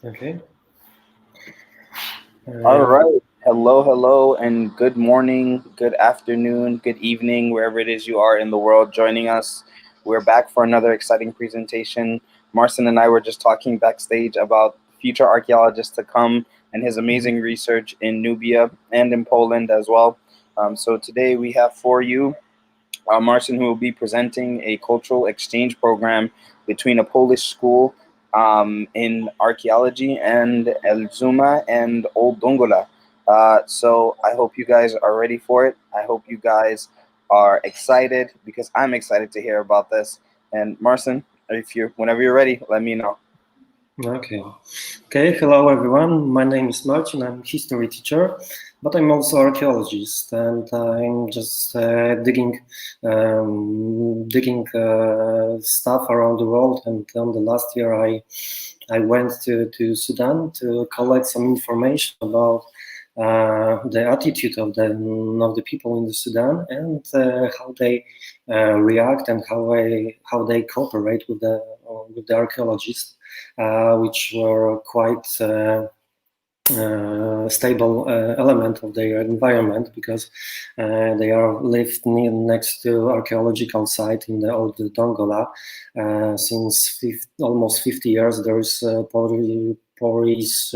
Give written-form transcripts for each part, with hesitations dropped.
Okay. All right. Hello, and good morning, good afternoon, good evening, wherever it is you are in the world joining us. We're back for another exciting presentation. Marcin and I were just talking backstage about future archaeologists to come and his amazing research in Nubia and in Poland as well. So today we have for you Marcin, who will be presenting a cultural exchange program between a Polish school in archaeology and El-Zuma and Old Dongola. So I hope you guys are ready for it. I hope you guys are excited because I'm excited to hear about this. And Marcin, whenever you're ready, let me know. Okay. Hello everyone. My name is Marcin. I'm history teacher, but I'm also archaeologist, and I'm just digging stuff around the world. And the last year, I went to Sudan to collect some information about the attitude of the people in the Sudan and how they react and how they cooperate with the archaeologists. Which were quite stable element of their environment because they are lived next to archaeological site in the Old Dongola. Since almost 50 years, there is Polish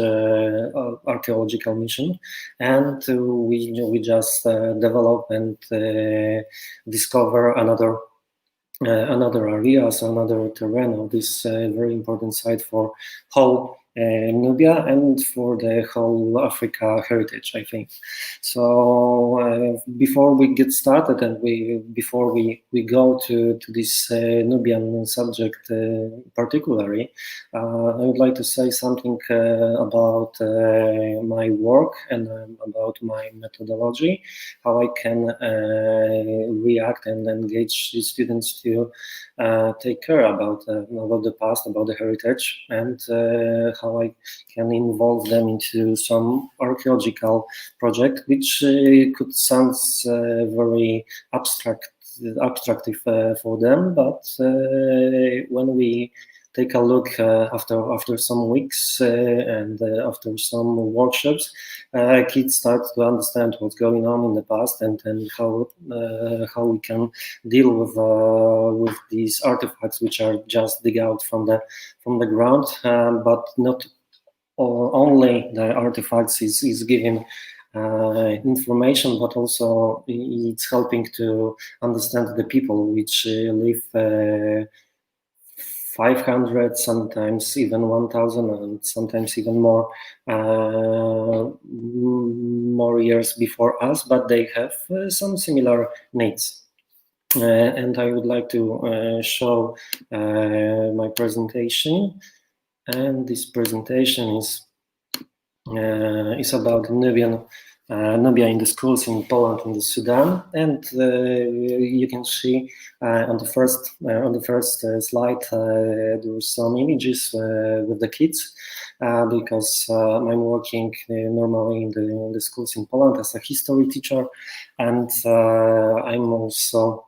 archaeological mission, and we just develop and discover another areas, another terrain of this very important site for whole Nubia and for the whole Africa heritage, I think. So before we get started and before we go to this Nubian subject particularly, I would like to say something about my work and about my methodology, how I can react and engage the students to take care about the past, about the heritage, and how I can involve them into some archaeological project, which could sound very abstractive for them, but when we take a look after some weeks and after some workshops, kids start to understand what's going on in the past and how we can deal with these artifacts which are just dig out from the ground, but not only the artifacts is giving information, but also it's helping to understand the people which live 500, sometimes even 1,000, and sometimes even more years before us, but they have some similar needs. And I would like to show my presentation, and this presentation is about Nubia in the schools in Poland and Sudan, and you can see on the first slide there are some images with the kids because I'm working normally in the schools in Poland as a history teacher, and I'm also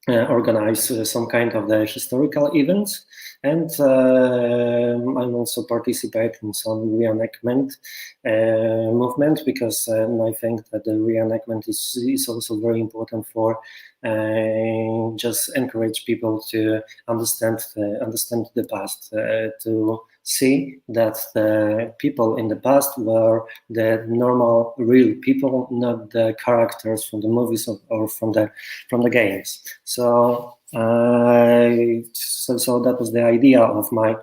organize some kind of the historical events, and I'm also participate in some reenactment movement because I think that the reenactment is also very important for just encourage people to understand the past, to see that the people in the past were the normal, real people, not the characters from the movies or from the games. So that was the idea of my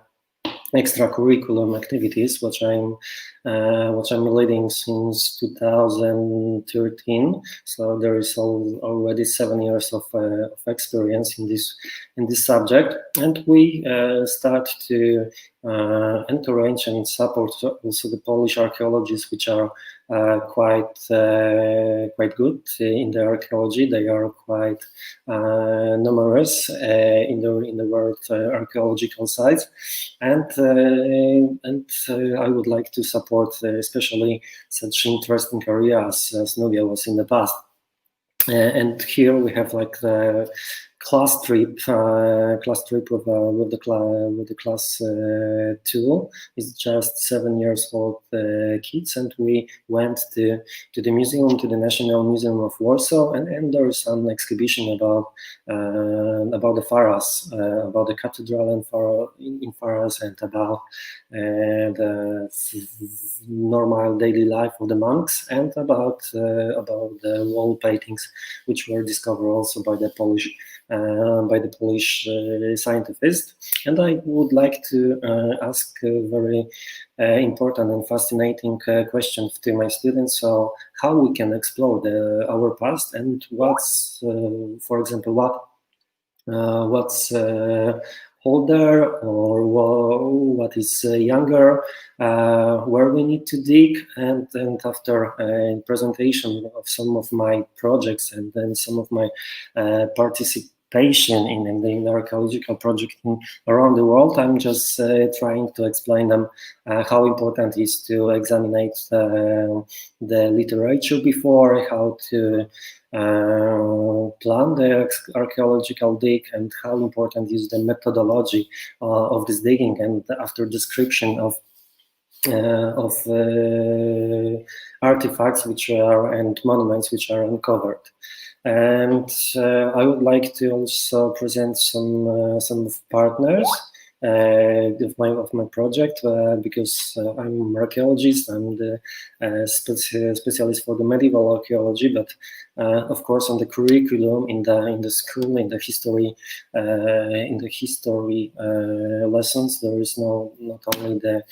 extracurriculum activities, which I'm leading since 2013. So there is already 7 years of experience in this subject, and we start to encourage and support also the Polish archaeologists, which are quite good in the archaeology. They are quite numerous in the world archaeological sites, and I would like to support especially such interesting areas as Nubia was in the past. And here we have like the class trip with the class 2. It's just 7 years old kids, and we went to the museum, to the National Museum of Warsaw, and there is an exhibition about the Faras, about the cathedral in Faras, and about the normal daily life of the monks, and about the wall paintings, which were discovered also by the Polish scientist. And I would like to ask a very important and fascinating question to my students. So, how we can explore our past, and what's, for example, what's older, or what is younger, where we need to dig, and after a presentation of some of my projects, and then some of my participation in the archaeological project around the world, I'm just trying to explain them how important it is to examine the literature before, how to plan the archaeological dig, and how important is the methodology of this digging, and after description of artifacts and monuments which are uncovered. And I would like to also present some partners of my project, because I'm an archaeologist. I'm the specialist for the medieval archaeology, but of course, on the curriculum in the school, in the history lessons, there is not only the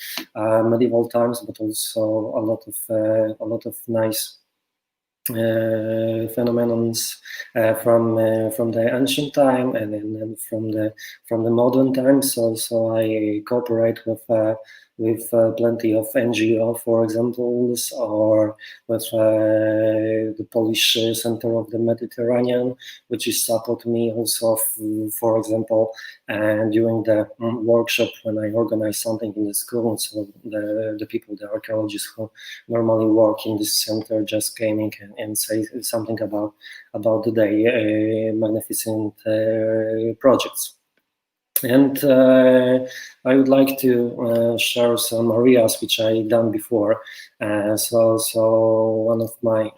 medieval times, but also a lot of nice phenomenons from the ancient time, and then from the modern times. So I cooperate with plenty of NGO, for example, or with the Polish Center of the Mediterranean, which is support me also, for example, during the workshop when I organize something in the school. So the people, the archaeologists who normally work in this center, just came in and say something about the magnificent projects. And I would like to share some areas which I done before. So one of my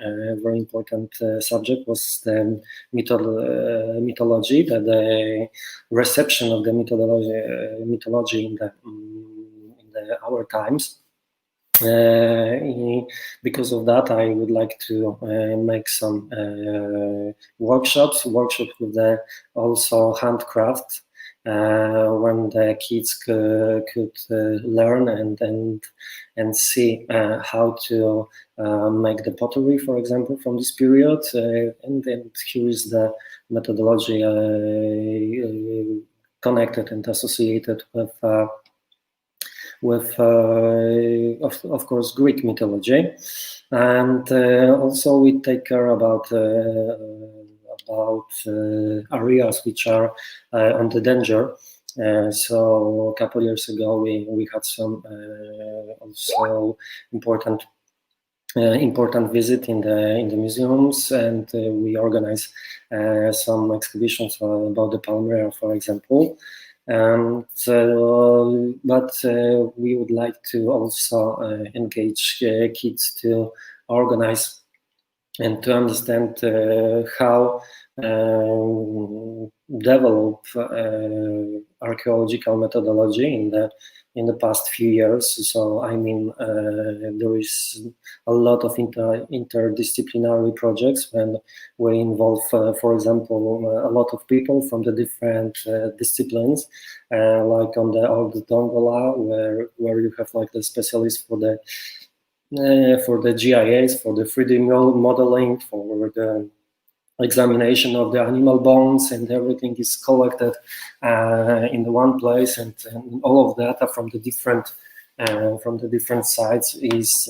very important subject was the mythology, the reception of the mythology in our times. Because of that, I would like to make some workshops with the also handcraft, when the kids could learn and see how to make the pottery, for example, from this period. And then here is the methodology connected and associated with of course, Greek mythology. And also we take care about areas which are on the danger. So a couple years ago, we had some also important visit in the museums, and we organized some exhibitions about the Palmyra, for example. But we would like to also engage kids to organize and to understand how develop archaeological methodology in the past few years. So I mean, there is a lot of interdisciplinary projects when we involve, for example, a lot of people from the different disciplines, like on the Old Dongola, where you have like the specialists for the GIS, for the 3D modeling, for the examination of the animal bones, and everything is collected in the one place, and all of data from the different sites is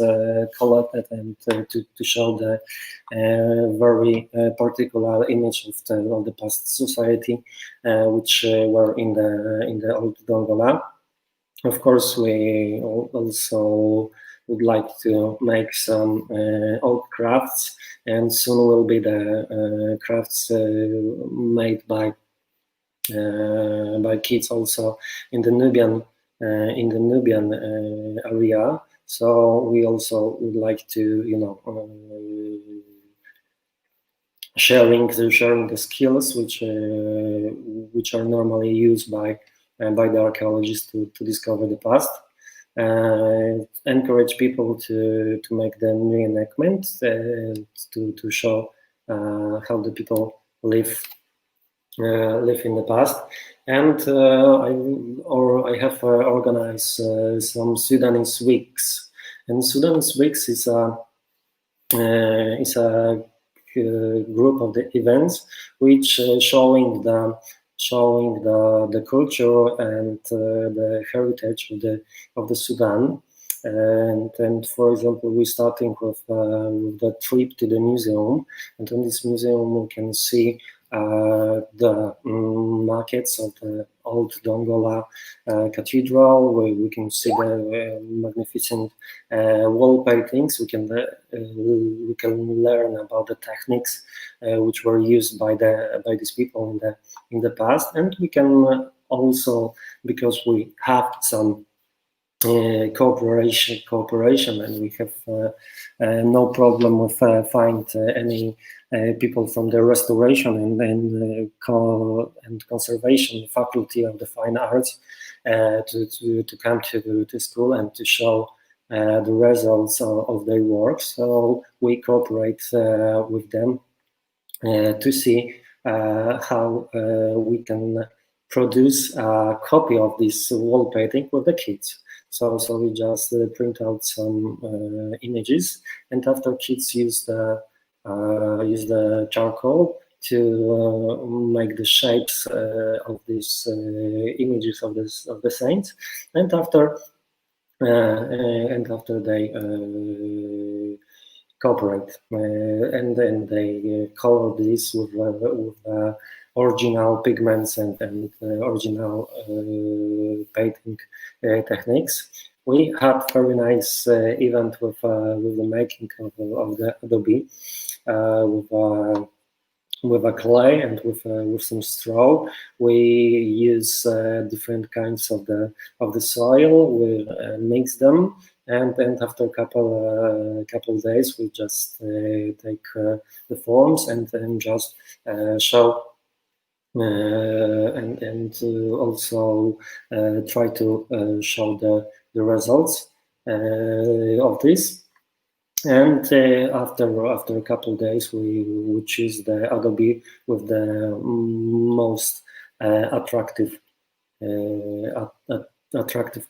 collected, and to show the very particular image of the past society, which were in the Old Dongola. Of course, we also would like to make some old crafts, and soon will be the crafts made by by kids also in the Nubian area. So we also would like to, sharing the skills which are normally used by the archaeologists to discover the past. Encourage people to make the reenactment and to show how the people live in the past. And I have organized some Sudanese weeks. And Sudanese weeks is a group of the events which showing the culture and the heritage of the Sudan. And for example, we're starting with the trip to the museum, and in this museum we can see the maquettes of the Old Dongola cathedral, where we can see the magnificent wall paintings. We can learn about the techniques which were used by these people in the past, and we can also, because we have some cooperation, and we have no problem with find any people from the restoration and conservation faculty of the fine arts to come to school and to show the results of their work. So we cooperate with them to see how we can produce a copy of this wall painting with the kids. So we just print out some images, and after kids use the charcoal to make the shapes of these images of the saints, and after they cooperate, and then they color this with original pigments and original painting techniques. We had very nice event with the making of the Adobe with a clay and with some straw. We use different kinds of the soil. We mix them, and after a couple days, we just take the forms and then just show. And also try to show the results of this. And after a couple of days, we choose the Adobe with the most attractive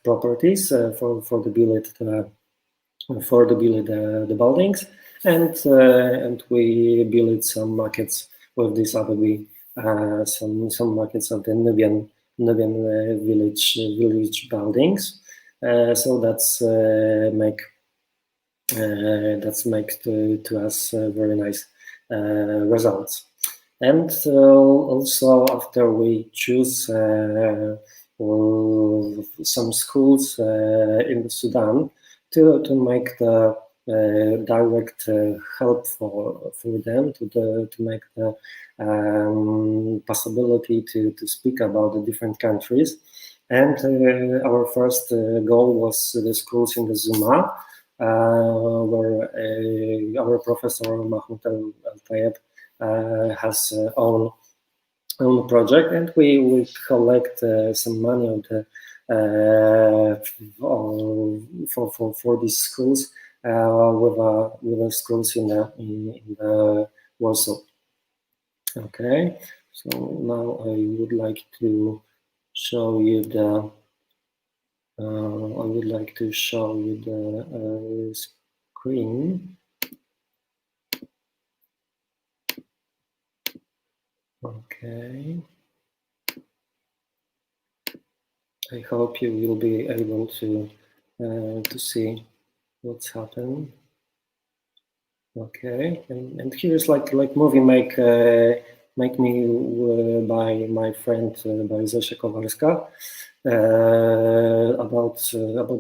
properties for the build the buildings, and we build some maquettes with this Adobe. Some maquettes of the Nubian village buildings. So that's make to us very nice results. And also after we choose some schools in Sudan to make the direct help for them to make the possibility to speak about the different countries. And our first goal was the schools in the Zuma, where our professor Mahmoud Al-Tayeb has own project, and we collect some money of the for these schools with the schools in the Warsaw. Okay, so now I would like to show you the screen. Okay, I hope you will be able to see what's happening. Okay, and here's like movie make me by my friend by Zosia Kowalska about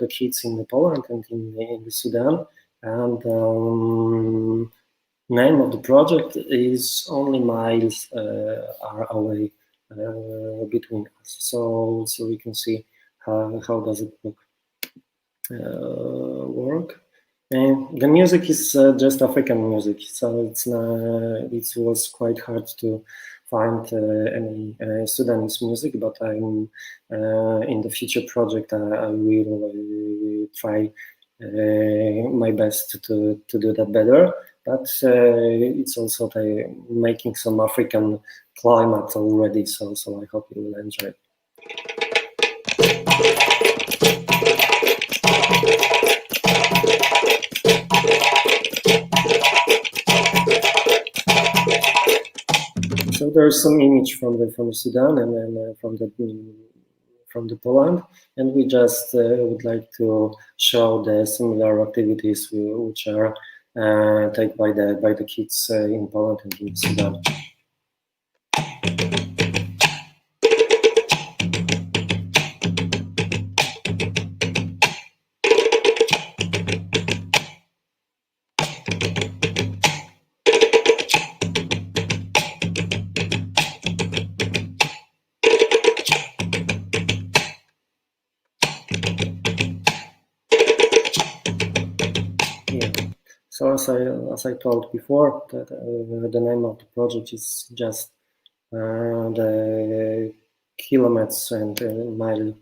the kids in Poland and in Sudan. And name of the project is Only Miles Are Away between us. So we can see how does it work. And the music is just African music, so it was quite hard to find any Sudanese music, but I'm in the future project I will try my best to do that better. But it's also making some African climate already, so I hope you will enjoy it. So there's some image from the Sudan and then from the Poland, and we just would like to show the similar activities which are taken by the kids in Poland and in Sudan. So as I told before, that the name of the project is just the kilometers and mile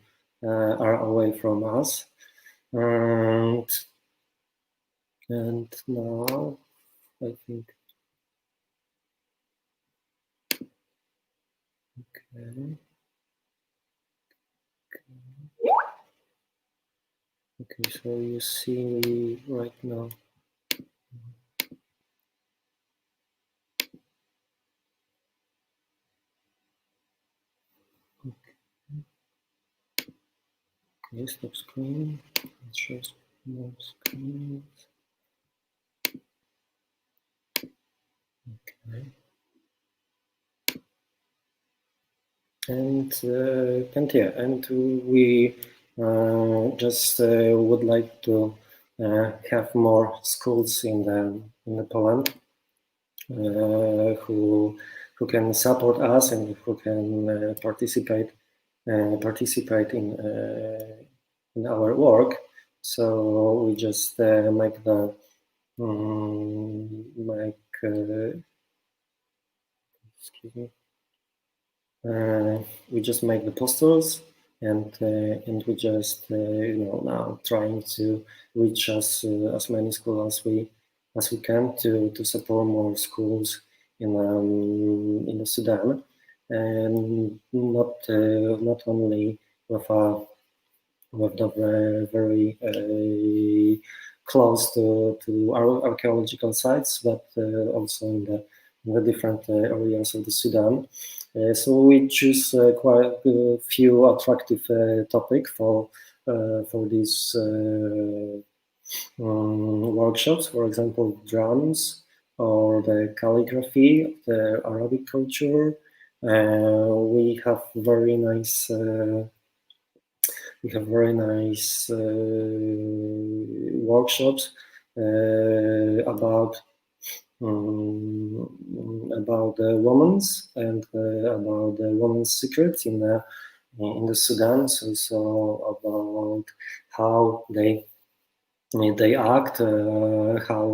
are away from us, and now I think okay. So you see right now. Okay, stop screen. Let's show more screens. Okay. And we just would like to have more schools in the Poland who can support us and who can participate in our work. So we just make the excuse me. We just make the posters, and we just now trying to reach as many schools as we can to support more schools in the Sudan, and not only with the very close to our archaeological sites, but also in the different areas of the Sudan. So we choose quite a few attractive topics for these workshops. For example, drums or the calligraphy, the Arabic culture. We have very nice. Workshops about the women's and about the women's secrets in the Sudan. So about how they act, how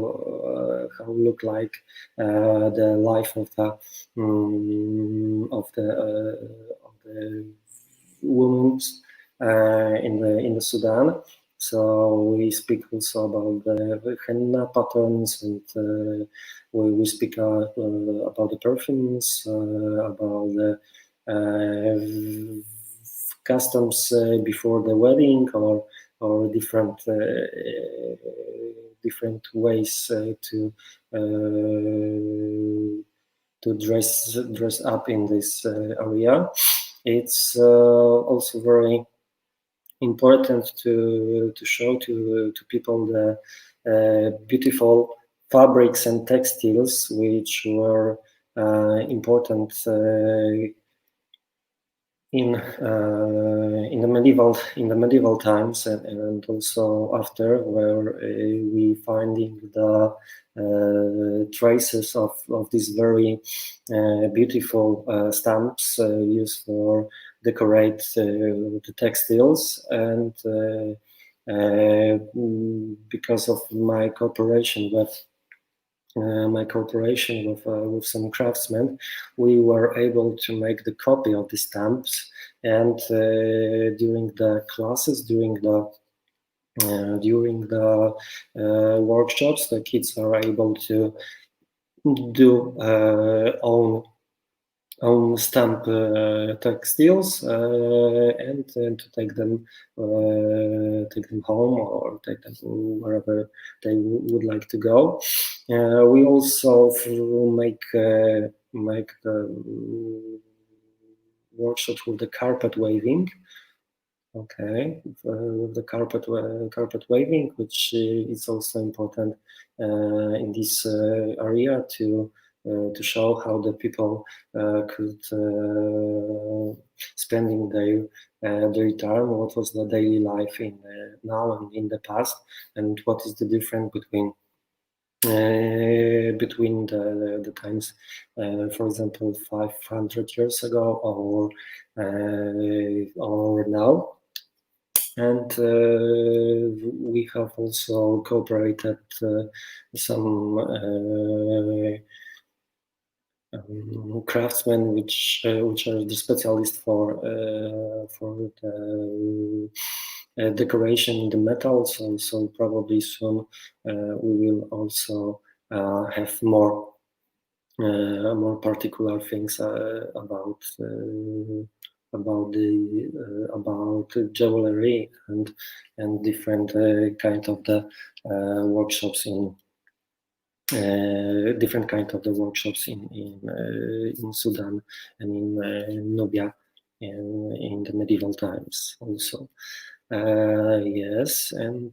look like the life of the women in the Sudan. So we speak also about the henna patterns, and we speak about the perfumes, about the customs before the wedding, or different ways to dress up in this area. It's also very important to show to people the beautiful fabrics and textiles which were important in the medieval times and also after, where we finding the traces of these very beautiful stamps used for decorate the textiles, and because of my cooperation with some craftsmen, we were able to make the copy of the stamps. And during the classes, during the workshops, the kids are able to do own stamp textiles and to take them home or take them wherever they would like to go. We also make the workshops with the carpet waving. Okay, with the carpet waving, which is also important in this area to show how the people could spending their time, what was the daily life in now and in the past, and what is the difference between the times, for example, 500 years ago or now. And we have also cooperated some craftsmen which are the specialists for the decoration in the metals. So probably soon we will also have more particular things about jewelry and different kind of the workshops in different kind of the workshops in Sudan and in Nubia in the medieval times also. Yes, and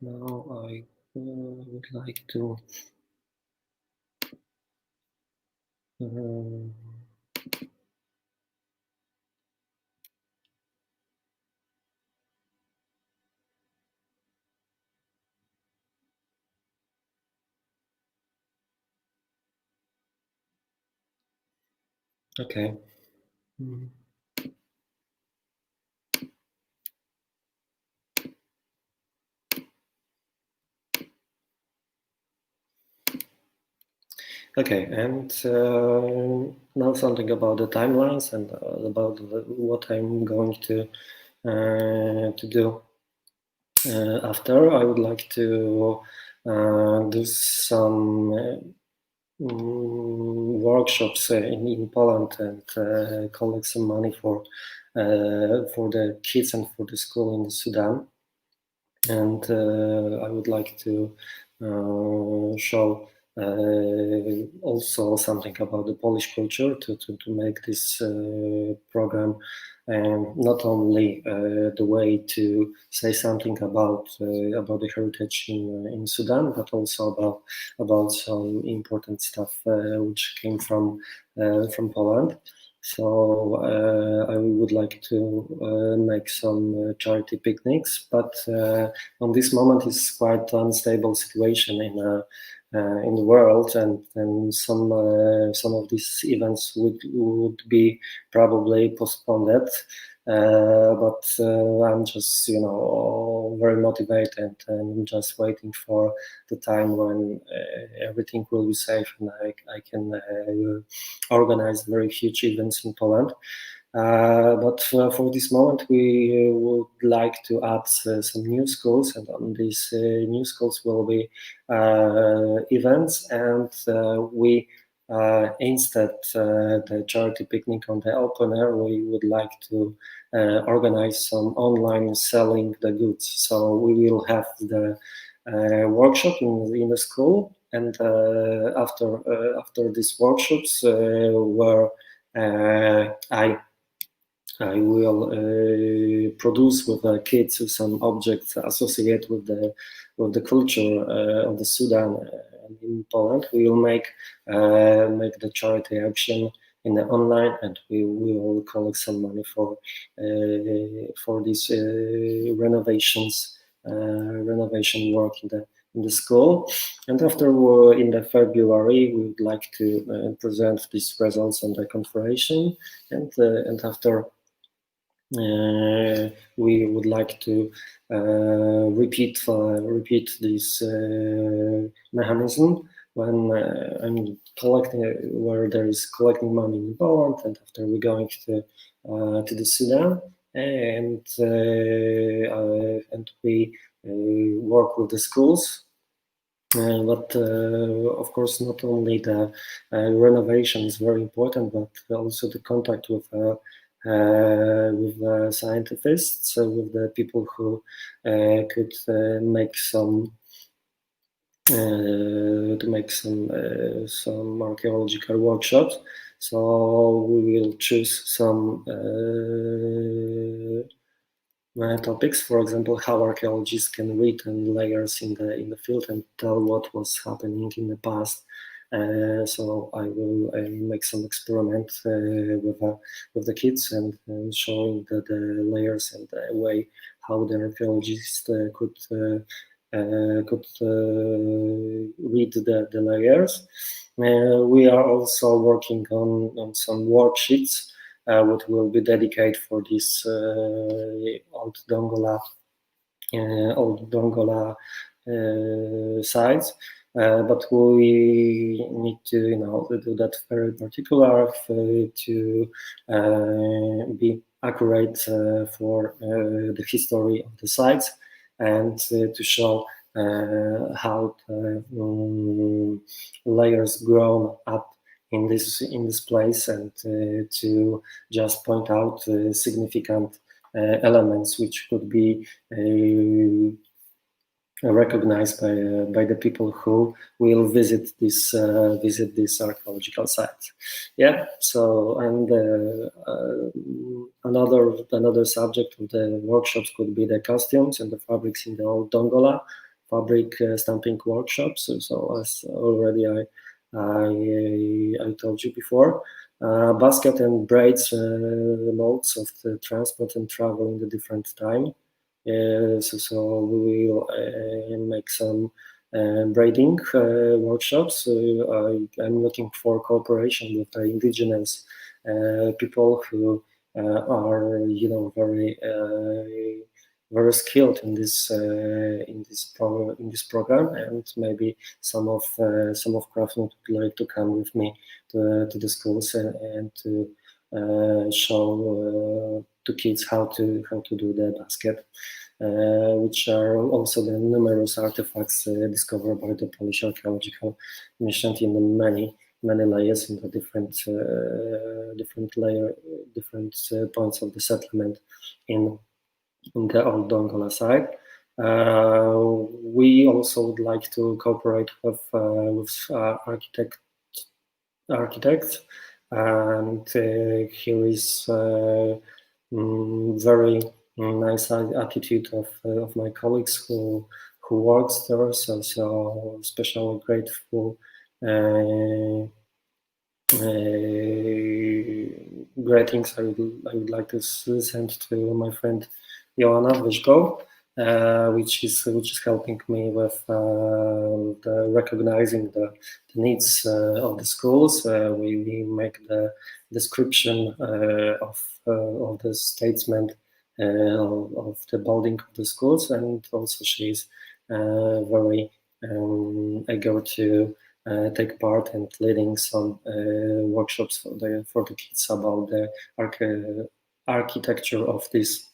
now I would like to okay. Okay, and now something about the timelines and about what I'm going to do after. I would like to do some workshops in Poland and collect some money for the kids and for the school in Sudan. And I would like to show also something about the Polish culture to make this program not only the way to say something about the heritage in Sudan, but also about some important stuff which came from Poland. So I would like to make some charity picnics, but on this moment it's quite unstable situation in the world, and some of these events would be probably postponed. But I'm just very motivated and just waiting for the time when everything will be safe and I can organize very huge events in Poland. But for this moment, we would like to add some new schools, and on these new schools will be events, and we instead the charity picnic on the open air, we would like to organize some online selling the goods. So we will have the workshop in the school, and after these workshops where I I will produce with the kids some objects associated with the culture of the Sudan in Poland. We will make the charity action in the online, and we will collect some money for these renovation work in the school. And after in the February, we would like to present these results on the conference, and after we would like to repeat this mechanism when I'm collecting, where there is collecting money in Poland, and after we're going to the Sudan, and we work with the schools. But of course, not only the renovation is very important, but also the contact with scientists, with the people who could make some archaeological workshops. So we will choose some topics, for example, how archaeologists can read and layers in the field and tell what was happening in the past. So I will make some experiment with the kids and showing the layers and the way how the archaeologists could read the layers. We are also working on some worksheets what will be dedicated for this Old Dongola sites. But we need to, do that very particular to be accurate for the history of the sites, and to show how the layers grown up in this place, and to just point out significant elements which could be recognized by the people who will visit this archaeological site. Yeah. So, and another subject of the workshops could be the costumes and the fabrics in the Old Dongola fabric stamping workshops. So as already I told you before, basket and braids modes of the transport and travel in the different time. So we will make some braiding workshops. I'm looking for cooperation with the indigenous people who are, very skilled in this program, and maybe some of craftsmen would like to come with me to the schools and to show to kids how to do the basket, which are also the numerous artifacts discovered by the Polish archaeological mission in the many layers in the different points of the settlement in the Old Dongola side. We also would like to cooperate with architects, and here is very nice attitude of my colleagues who works there. So especially grateful. Greetings I would like to send to my friend Joanna Wyszko, which is helping me with recognizing the needs of the schools. We make the description of the statement of the building of the schools, and also she's very eager to take part and leading some workshops for the kids about the architecture of this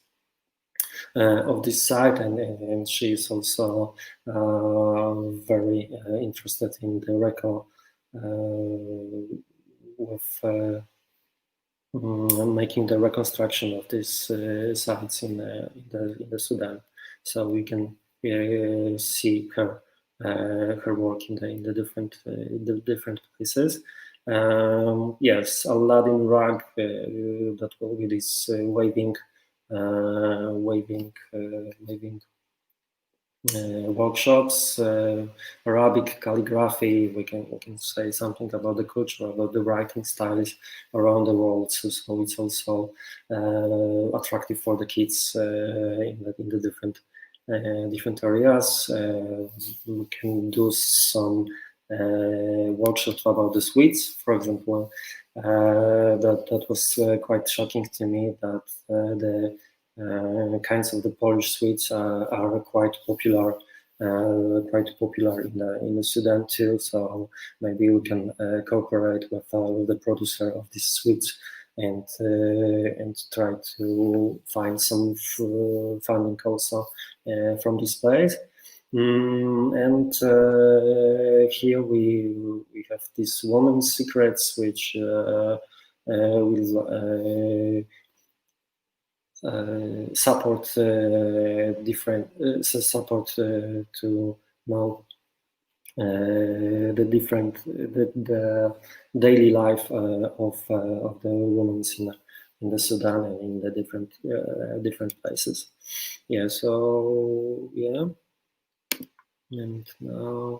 site, and she is also very interested in the record with making the reconstruction of these sites in the Sudan, so we can see her work in the different places. Yes, Aladdin rug that will be this waving workshops, Arabic calligraphy. We can say something about the culture, about the writing styles around the world. So it's also attractive for the kids in the different areas. We can do some workshops about the sweets, for example. That was quite shocking to me that the kinds of the Polish sweets are quite popular in the Sudan too. So maybe we can cooperate with the producer of these sweets and try to find some funding also from this place. And here we have these women's secrets, which will support different support to know the daily life of the women in the Sudan and in the different places. Yeah. So yeah, and now.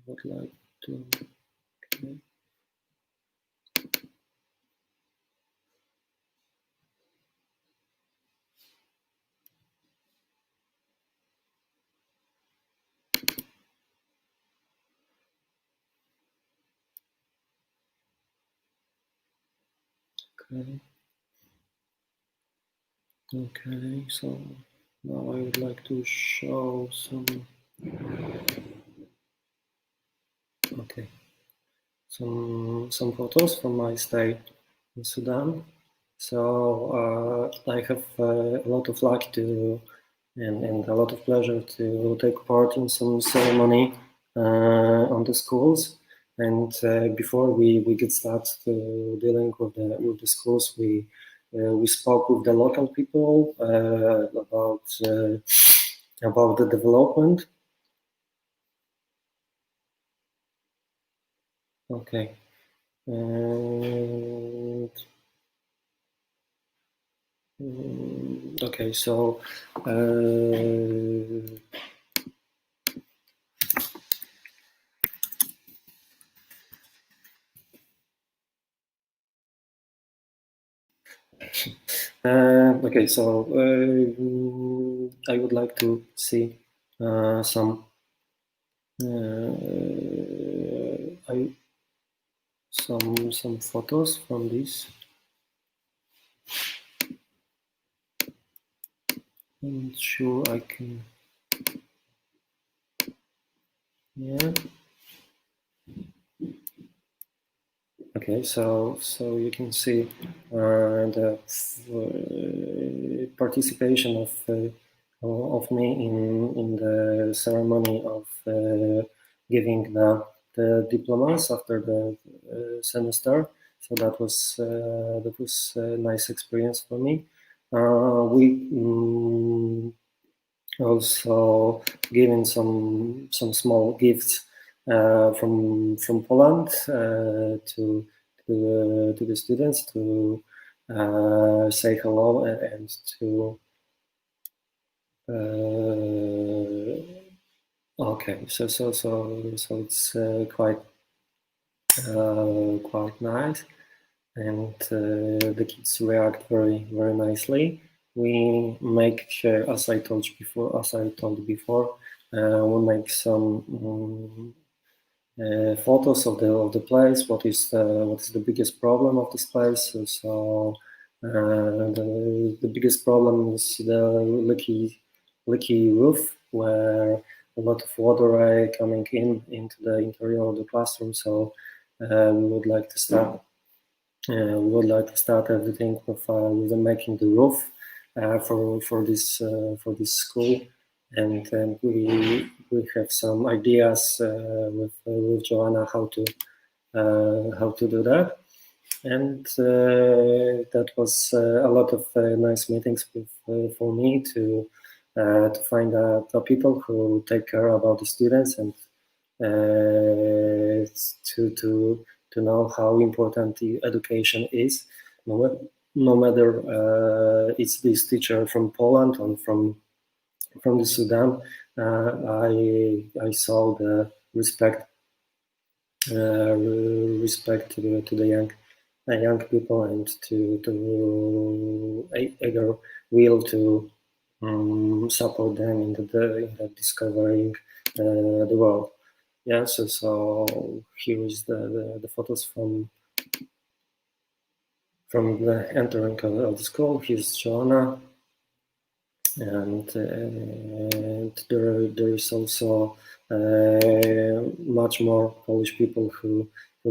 Would like to. Okay. Okay, so now I would like to show some. Okay, some photos from my stay in Sudan. So I have a lot of luck to and a lot of pleasure to take part in some ceremony on the schools. And before we get started dealing with the schools, we spoke with the local people about the development. Okay. And okay, so okay, so I would like to see some some photos from this. I'm not sure I can. Yeah. Okay, so you can see the participation of me in the ceremony of giving the diplomas after the semester. So that was a nice experience for me. We also given some small gifts from Poland to the students to say hello and to okay, so it's quite nice, and the kids react very nicely. We make, as I told before, we make some photos of the place. What is the biggest problem of this place? So the biggest problem is the leaky roof, where a lot of water coming into the interior of the classroom. So we would like to start. We would like to start everything with making the roof for this school, and then we have some ideas with Joanna how to do that, and that was a lot of nice meetings for me to the people who take care about the students and to know how important the education is, no matter it's this teacher from Poland or from the Sudan. I saw the respect to the young people and to either will to support them in the discovering the world. Yeah, so here is the photos from the entering of the school. Here's Joanna, and there is also much more Polish people who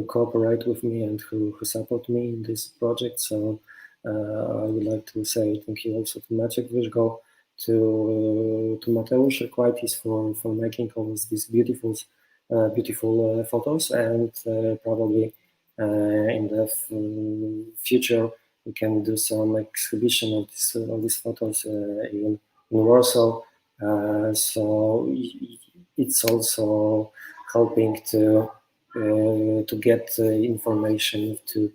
cooperate with me and who support me in this project. So I would like to say thank you also to Maciek Wyżgo, to Mateusz Kwiatis for making all these beautiful photos, and probably in the future we can do some exhibition of these photos in Warsaw. So it's also helping to get information to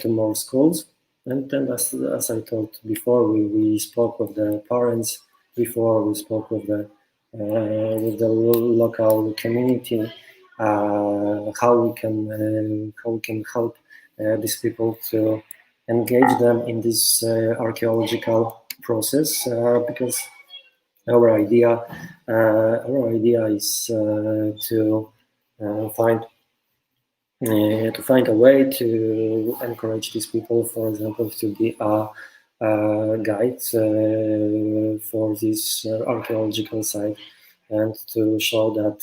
more schools. And then, as I told before, we spoke with the parents before. We spoke with the local community, how we can help these people to engage them in this archaeological process, because our idea is to find a way to encourage these people, for example, to be a guide for this archaeological site, and to show that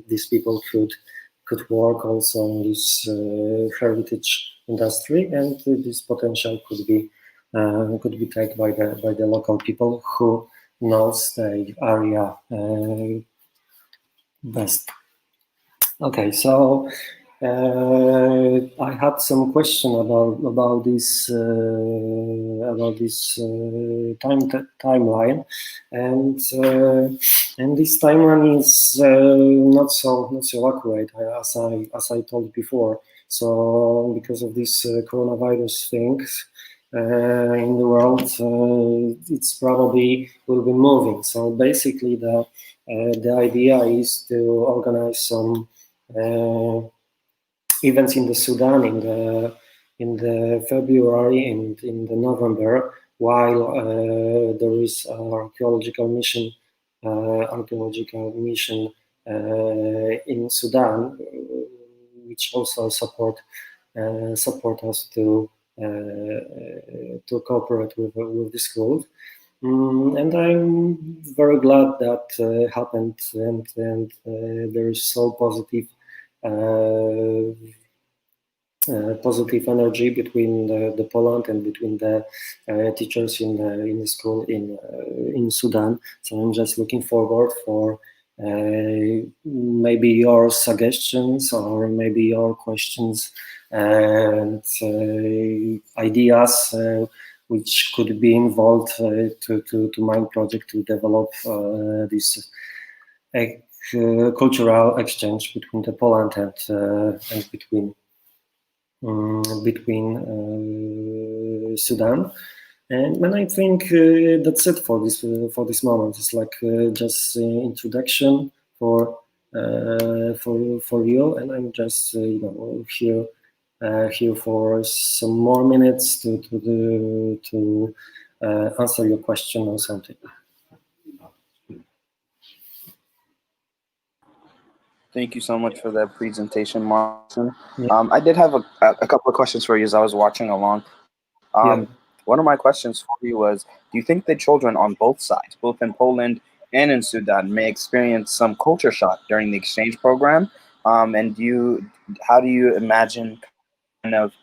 these people could work also in this heritage industry, and this potential could be taken by the local people who knows the area best. Okay, so I had some question about this timeline, and this timeline is not so accurate as I told before. So because of this coronavirus things in the world, it's probably will be moving. So basically, the idea is to organize some events in the Sudan in the February and in the November, while there is an archaeological mission in Sudan, which also support us to cooperate with the schools. And I'm very glad that happened, and there is so positive energy between the Poland and between the teachers in the school in Sudan. So I'm just looking forward for maybe your suggestions or maybe your questions and ideas which could be involved to my project to develop this cultural exchange between the Poland and between Sudan. And I think that's it for this moment. It's like just introduction for you, and I'm just here for some more minutes to answer your question or something. Thank you so much for that presentation, Marcin. Yeah. I did have a couple of questions for you as I was watching along. One of my questions for you was, do you think that children on both sides, both in Poland and in Sudan, may experience some culture shock during the exchange program? And how do you imagine kind of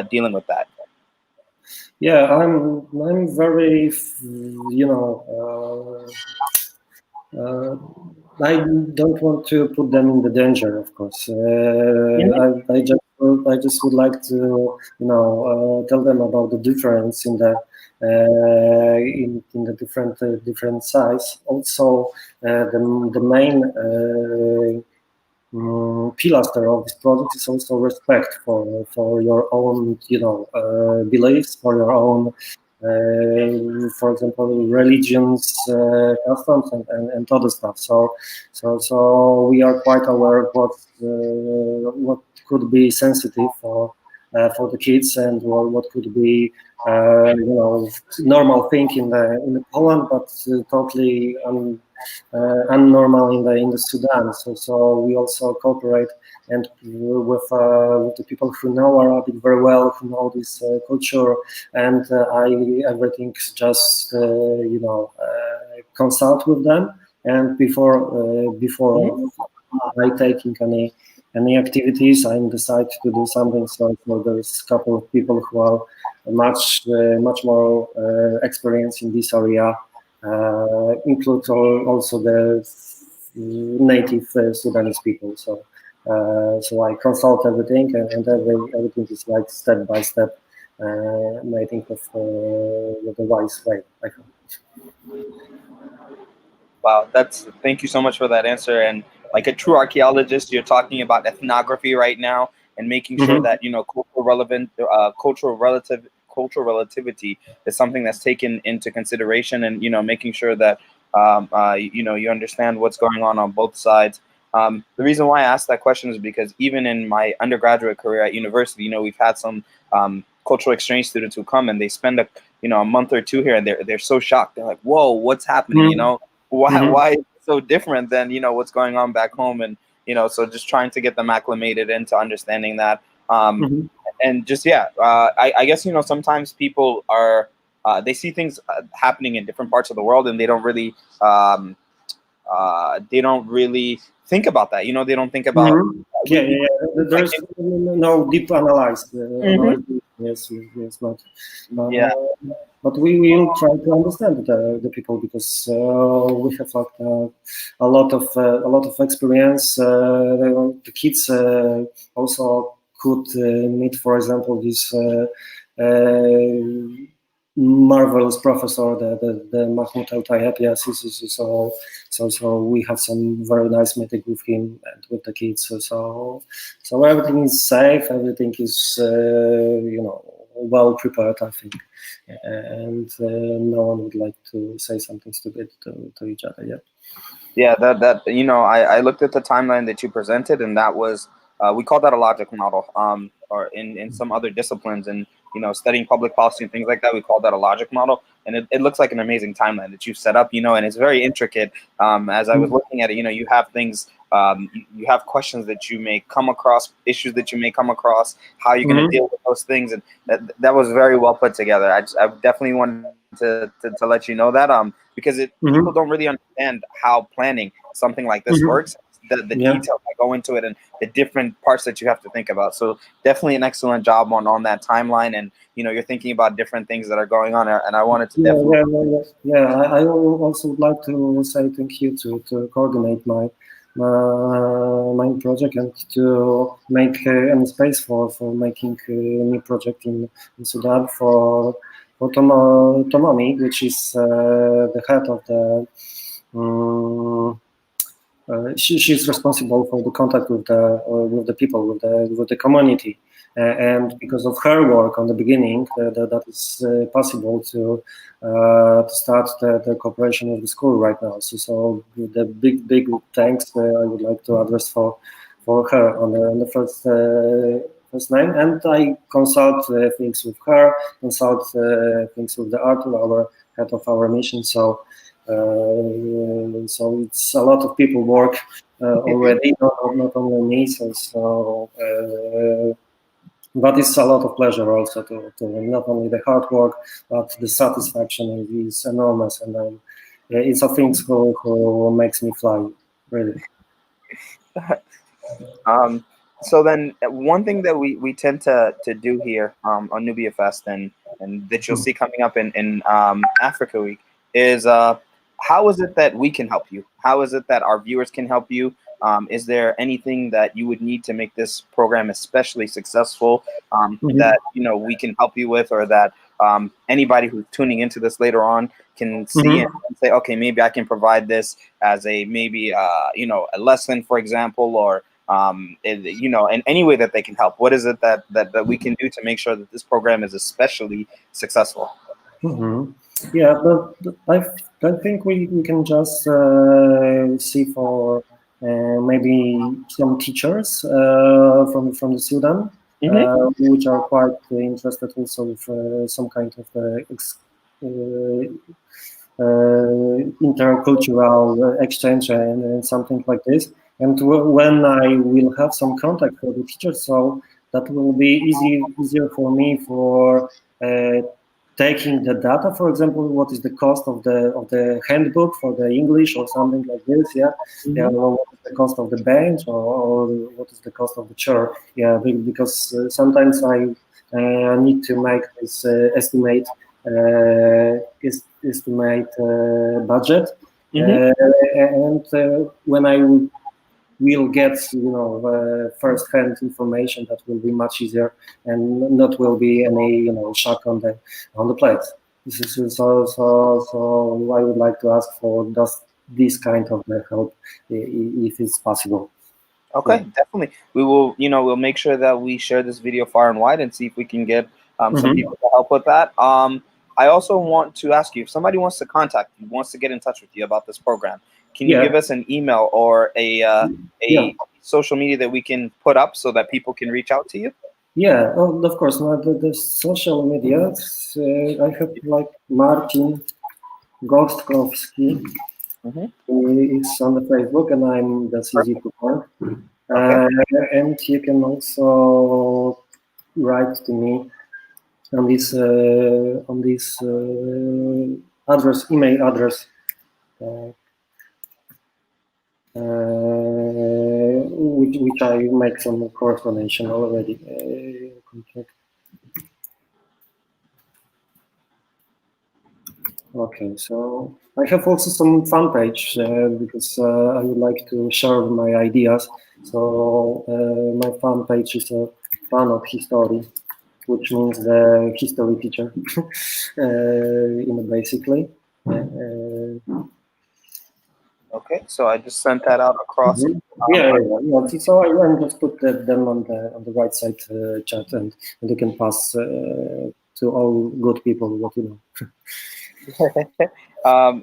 dealing with that? Yeah, I'm very, I don't want to put them in the danger, of course. I just would like to, tell them about the difference in the in the different size. Also, the main pillar of this project is also respect for your own, beliefs, for your own, for example, religions, customs, and other stuff. So we are quite aware of what could be sensitive for the kids, and what could be normal thing in the Poland, but totally unnormal in the Sudan. So we also cooperate and with the people who know Arabic very well, who know this culture, and everything's just consult with them, and before I taking any activities, I decide to do something. So there's a couple of people who are much more experienced in this area. Include also the native Sudanese people. So I consult everything, and everything is like step by step, and I think of the wise way. I think. Wow, thank you so much for that answer. And like a true archaeologist, you're talking about ethnography right now and making sure that cultural relativity is something that's taken into consideration, and making sure that you understand what's going on both sides. The reason why I asked that question is because even in my undergraduate career at university, we've had some cultural exchange students who come and they spend a month or two here, and they're so shocked. They're like, "Whoa, what's happening?" Why it's so different than what's going on back home, and so just trying to get them acclimated into understanding that, and just I guess sometimes people are they see things happening in different parts of the world, and they don't really think about that. They don't think about There's no deep analyze. Yes, but yeah. But we will try to understand the people, because we have like a lot of experience. The kids also could meet, for example, this marvelous professor, the Mahmoud El Tayyab. So we have some very nice meeting with him and with the kids. So everything is safe. Everything is well prepared, I think, and no one would like to say something stupid to each other. Yeah, that I looked at the timeline that you presented, and that was we call that a logic model, or in some other disciplines, and studying public policy and things like that, we call that a logic model, and it looks like an amazing timeline that you've set up, and it's very intricate. As I was looking at it, you have things, you have questions that you may come across, issues that you may come across, how you're going to deal with those things, and that was very well put together. I definitely wanted to let you know that, because people don't really understand how planning something like this works, the details that go into it, and the different parts that you have to think about. So definitely an excellent job on that timeline, and you're thinking about different things that are going on, and I wanted to I also would like to say thank you to coordinate my project, and to make any space for making a new project in Sudan for Tomomi, which is the head of the. She's responsible for the contact with the people, with the community, and because of her work on the beginning, that is possible to start the cooperation with the school right now. So the big thanks I would like to address for her on the first name, and I consult things with her, consult things with the Arthur, our head of our mission. So it's a lot of people work already, not only me. But it's a lot of pleasure also to not only the hard work, but the satisfaction is enormous, and it's a thing who makes me fly, really. So then one thing that we tend to do here on Nubia Fest, and that you'll see coming up in Africa Week, is how is it that we can help you? How is it that our viewers can help you? Is there anything that you would need to make this program especially successful, that we can help you with, or that anybody who's tuning into this later on can see and say, okay, maybe I can provide this as a maybe a lesson, for example, or in any way that they can help. What is it that we can do to make sure that this program is especially successful? Yeah, but I think we can just see for maybe some teachers from the Sudan, which are quite interested also with some kind of intercultural exchange and something like this. And when I will have some contact for the teachers, so that will be easier for me for taking the data. For example, what is the cost of the handbook for the English or something like this? Yeah, what is the cost of the bench or what is the cost of the chair? Yeah, because sometimes I need to make this estimate budget, and when I will get first-hand information, that will be much easier and not will be any shock on the plate. This is so I would like to ask for this kind of help if it's possible. Okay, definitely. We will, we'll make sure that we share this video far and wide and see if we can get some people to help with that. I also want to ask you, if somebody wants to contact you, wants to get in touch with you about this program, can you give us an email or a social media that we can put up so that people can reach out to you? Yeah, of course. Now the social media, I have like Marcin Gostkowski. It's on the Facebook, and that's easy to find. And you can also write to me on this address, email address, which I make some correspondence already. Contact. Okay, so I have also some fan page because I would like to share my ideas. So my fan page is a fan of history, which means the history teacher, basically. Okay, so I just sent that out across. Yeah. So I just put them on the right side chat, and you can pass to all good people what you know.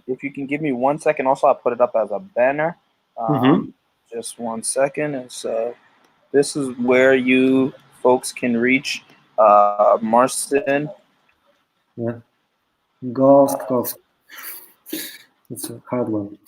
If you can give me 1 second, also I'll put it up as a banner. Just 1 second. And so this is where you folks can reach Marcin. Yeah, Gostkowski. It's a hard one.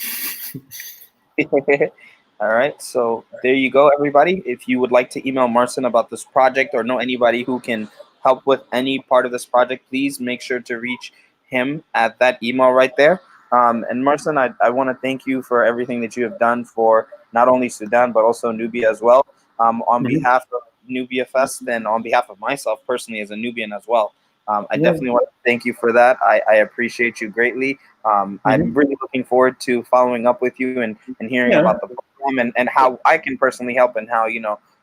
All right, so there you go, everybody. If you would like to email Marcin about this project or know anybody who can help with any part of this project, please make sure to reach him at that email right there. And Marcin, I want to thank you for everything that you have done for not only Sudan, but also Nubia as well. On behalf of Nubia Fest and on behalf of myself personally as a Nubian as well. I definitely want to thank you for that. I appreciate you greatly. I'm really looking forward to following up with you and hearing about the program and how I can personally help and how,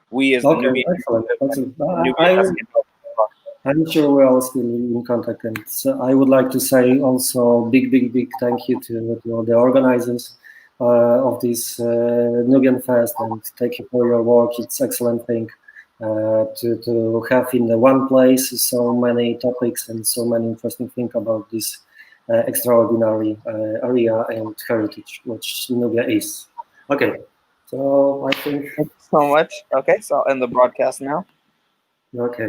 we as the Nubian I'm sure we're all still in contact, and so I would like to say also big thank you to the organizers of this Nubian Fest, and thank you for your work. It's excellent thing to have in the one place so many topics and so many interesting things about this extraordinary area and heritage which Nubia is. Okay, so I think. Thank you so much. Okay, so I'll end the broadcast now. Okay.